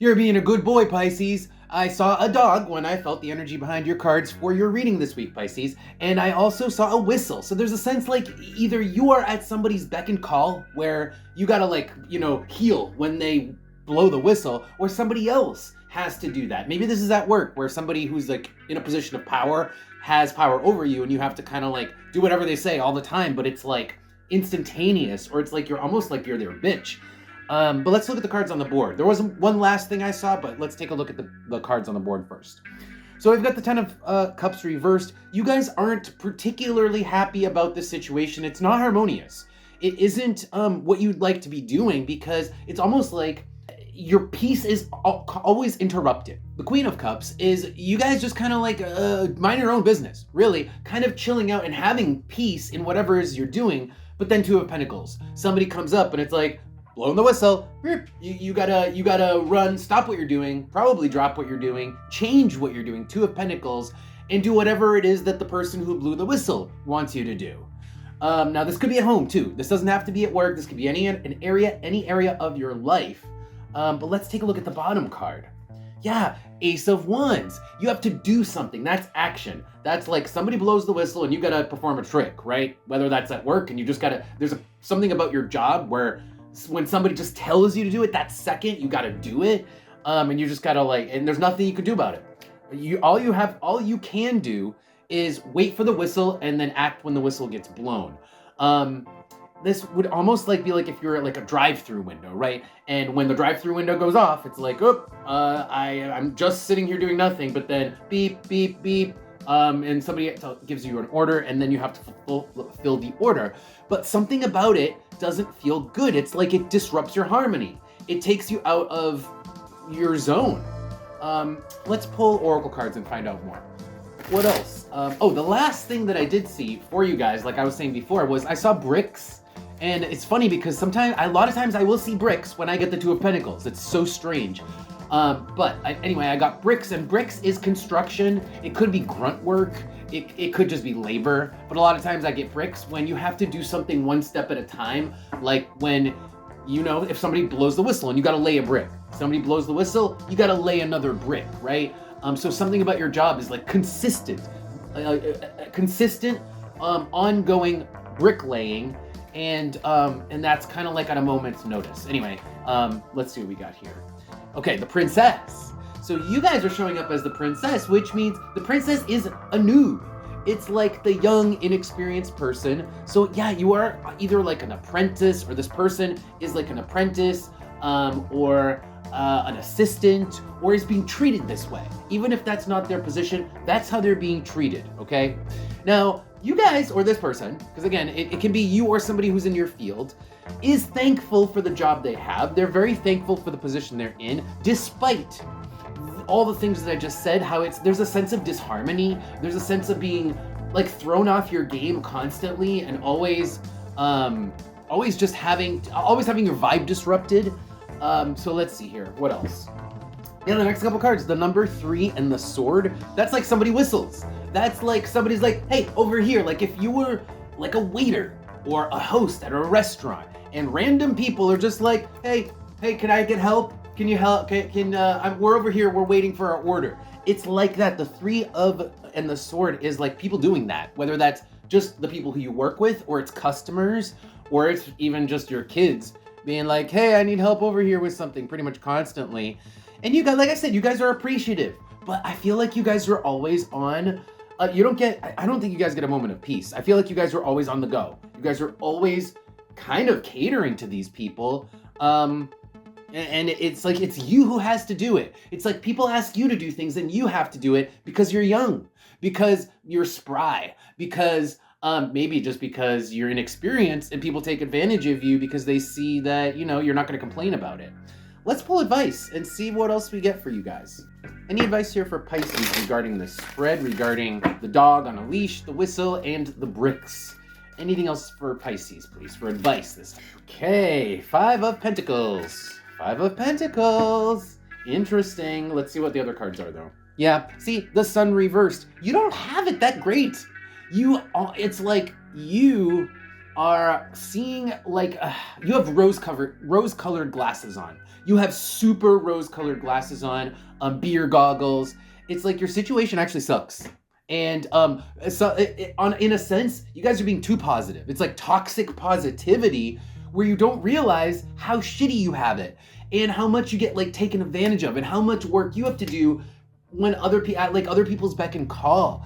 You're being a good boy, Pisces. I saw a dog when I felt the energy behind your cards for your reading this week, Pisces. And I also saw a whistle. So there's a sense like either you are at somebody's beck and call where you gotta heal when they blow the whistle, or somebody else has to do that. Maybe this is at work where somebody who's like in a position of power has power over you and you have to kind of like do whatever they say all the time, but it's like instantaneous, or it's like you're almost like you're their bitch. But let's look at the cards on the board. There wasn't one last thing I saw, but let's take a look at the cards on the board first. So we've got the Ten of Cups reversed. You guys aren't particularly happy about this situation. It's not harmonious. It isn't what you'd like to be doing, because it's almost like your peace is always interrupted. The Queen of Cups is you guys just kind of like mind your own business, really, kind of chilling out and having peace in whatever it is you're doing. But then Two of Pentacles, somebody comes up and it's like, blowing the whistle, you gotta run, stop what you're doing, probably drop what you're doing, change what you're doing, Two of Pentacles, and do whatever it is that the person who blew the whistle wants you to do. Now this could be at home too. This doesn't have to be at work. This could be any area of your life. But let's take a look at the bottom card. Yeah, Ace of Wands. You have to do something. That's action. That's like somebody blows the whistle and you gotta perform a trick, right? Whether that's at work and you just gotta, something about your job where when somebody just tells you to do it, that second you got to do it, and you just got to and there's nothing you can do about it. All you can do is wait for the whistle and then act when the whistle gets blown. This would almost be like if you're at like a drive-through window, right? And when the drive-through window goes off, it's like, I'm just sitting here doing nothing, but then beep, beep, beep, and somebody gives you an order, and then you have to fulfill the order. But something about it doesn't feel good. It's like it disrupts your harmony. It takes you out of your zone. Let's pull oracle cards and find out more. What else? The last thing that I did see for you guys, like I was saying before, was I saw bricks. And it's funny because a lot of times I will see bricks when I get the Two of Pentacles. It's so strange. Anyway, I got bricks, and bricks is construction. It could be grunt work. It could just be labor. But a lot of times I get bricks when you have to do something one step at a time. Like when, if somebody blows the whistle and you got to lay a brick. Somebody blows the whistle, you got to lay another brick, right? So something about your job is like consistent, ongoing bricklaying. And that's kind of like at a moment's notice. Anyway, let's see what we got here. Okay, the Princess. So you guys are showing up as the Princess, which means the Princess is a noob. It's like the young, inexperienced person. So yeah, you are either like an apprentice, or this person is like an apprentice, or an assistant, or is being treated this way. Even if that's not their position, that's how they're being treated, okay? Now, you guys, or this person, because again, it can be you or somebody who's in your field, is thankful for the job they have. They're very thankful for the position they're in, despite all the things that I just said, how there's a sense of disharmony. There's a sense of being like thrown off your game constantly, and always having your vibe disrupted. So let's see here. What else? Yeah, the next couple cards, the number 3 and the sword. That's like somebody whistles. That's like somebody's like, hey, over here. Like if you were like a waiter or a host at a restaurant, and random people are just like, hey, can I get help? Can you help? We're over here. We're waiting for our order. It's like that. The 3 of and the sword is like people doing that, whether that's just the people who you work with, or it's customers, or it's even just your kids being like, hey, I need help over here with something, pretty much constantly. And you guys, like I said, you guys are appreciative, but I feel like you guys are always on, I don't think you guys get a moment of peace. I feel like you guys are always on the go. You guys are always kind of catering to these people. And it's like, it's you who has to do it. It's like people ask you to do things and you have to do it because you're young, because you're spry, because maybe just because you're inexperienced, and people take advantage of you because they see that, you're not going to complain about it. Let's pull advice and see what else we get for you guys. Any advice here for Pisces regarding the spread, regarding the dog on a leash, the whistle, and the bricks? Anything else for Pisces, please, for advice this time? Okay, 5 of Pentacles. 5 of Pentacles. Interesting. Let's see what the other cards are, though. Yeah, see, the Sun reversed. You don't have it that great. It's like you are seeing like you have rose-colored glasses on. You have super rose-colored glasses on, beer goggles. It's like your situation actually sucks. And in a sense, you guys are being too positive. It's like toxic positivity where you don't realize how shitty you have it and how much you get like taken advantage of and how much work you have to do when other people's beck and call.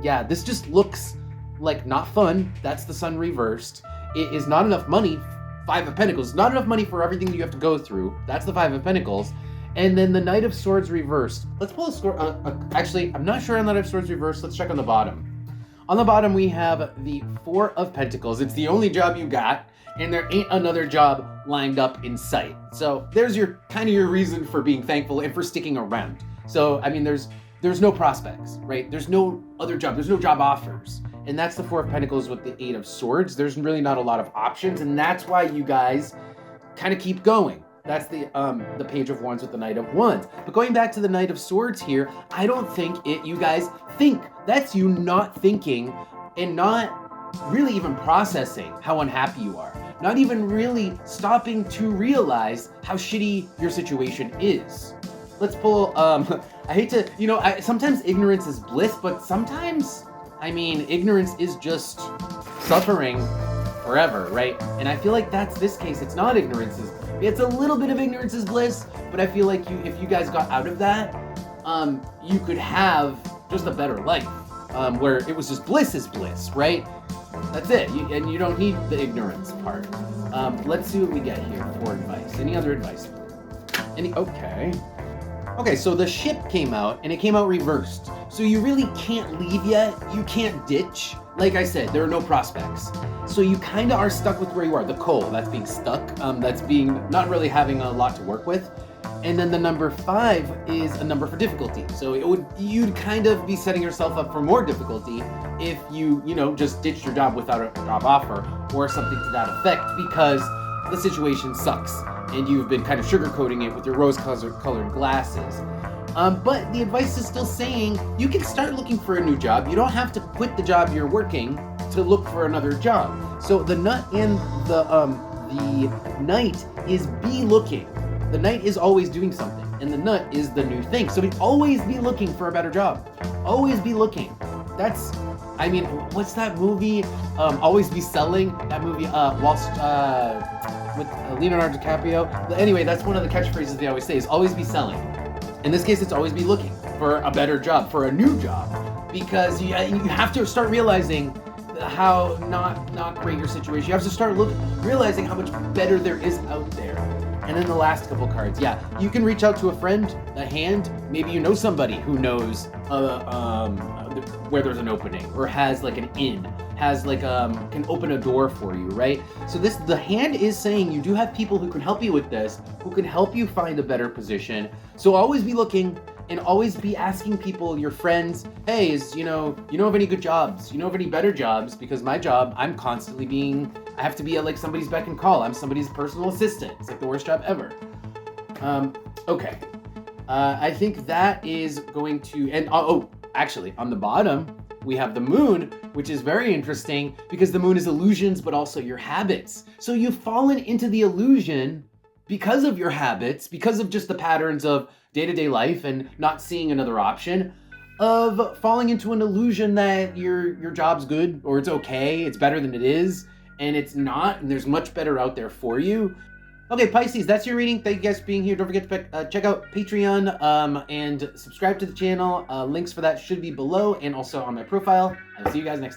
Yeah, this just looks like not fun. That's the sun reversed. It is not enough money. Five of Pentacles, not enough money for everything that you have to go through. That's the Five of Pentacles. And then the Knight of Swords reversed. Let's pull a sword. Actually, I'm not sure on the Knight of Swords reversed. Let's check on the bottom. On the bottom, we have the Four of Pentacles. It's the only job you got, and there ain't another job lined up in sight. So there's your your reason for being thankful and for sticking around. So I mean, there's no prospects, right? There's no other job. There's no job offers. And that's the Four of Pentacles with the Eight of Swords. There's really not a lot of options, and that's why you guys kind of keep going. That's the Page of Wands with the Knight of Wands. But going back to the Knight of Swords here, I don't think you guys think. That's you not thinking and not really even processing how unhappy you are. Not even really stopping to realize how shitty your situation is. Let's pull, I hate to, sometimes ignorance is bliss, but sometimes, ignorance is just suffering forever, right? And I feel like that's this case. It's not ignorance. It's a little bit of ignorance is bliss, but I feel like if you guys got out of that, you could have just a better life, where it was just bliss is bliss, right? That's it. And you don't need the ignorance part. Let's see what we get here for advice. Any other advice? Okay, so the ship came out, and it came out reversed. So you really can't leave yet. You can't ditch. Like I said, there are no prospects. So you kind of are stuck with where you are. The coal, that's being stuck. That's being not really having a lot to work with. And then the number 5 is a number for difficulty. So you'd kind of be setting yourself up for more difficulty if you just ditched your job without a job offer or something to that effect, because the situation sucks and you've been kind of sugarcoating it with your rose-colored glasses. But the advice is still saying you can start looking for a new job. You don't have to quit the job you're working to look for another job. So the nut and the knight is be looking. The knight is always doing something, and the nut is the new thing. So always be looking for a better job. Always be looking. That's, what's that movie? Always Be Selling. That movie, with Leonardo DiCaprio. Anyway, that's one of the catchphrases they always say is always be selling. In this case, it's always be looking for a better job, for a new job, because you have to start realizing how not great your situation. You have to start realizing how much better there is out there. And then the last couple cards, you can reach out to a friend, a hand. Maybe you know somebody who knows where there's an opening or has like an in, has like can open a door for you, right? So the hand is saying you do have people who can help you with this, who can help you find a better position. So always be looking and always be asking people, your friends, hey, you know of any good jobs? You know of any better jobs? Because my job, I'm constantly I have to be at like somebody's beck and call. I'm somebody's personal assistant. It's like the worst job ever. Okay. I think that is going to, and actually on the bottom, we have the moon, which is very interesting because the moon is illusions, but also your habits. So you've fallen into the illusion because of your habits, because of just the patterns of day-to-day life and not seeing another option, of falling into an illusion that your job's good or it's okay, it's better than it is, and it's not, and there's much better out there for you. Okay, Pisces, that's your reading. Thank you guys for being here. Don't forget to check out Patreon and subscribe to the channel. Links for that should be below and also on my profile. I'll see you guys next time.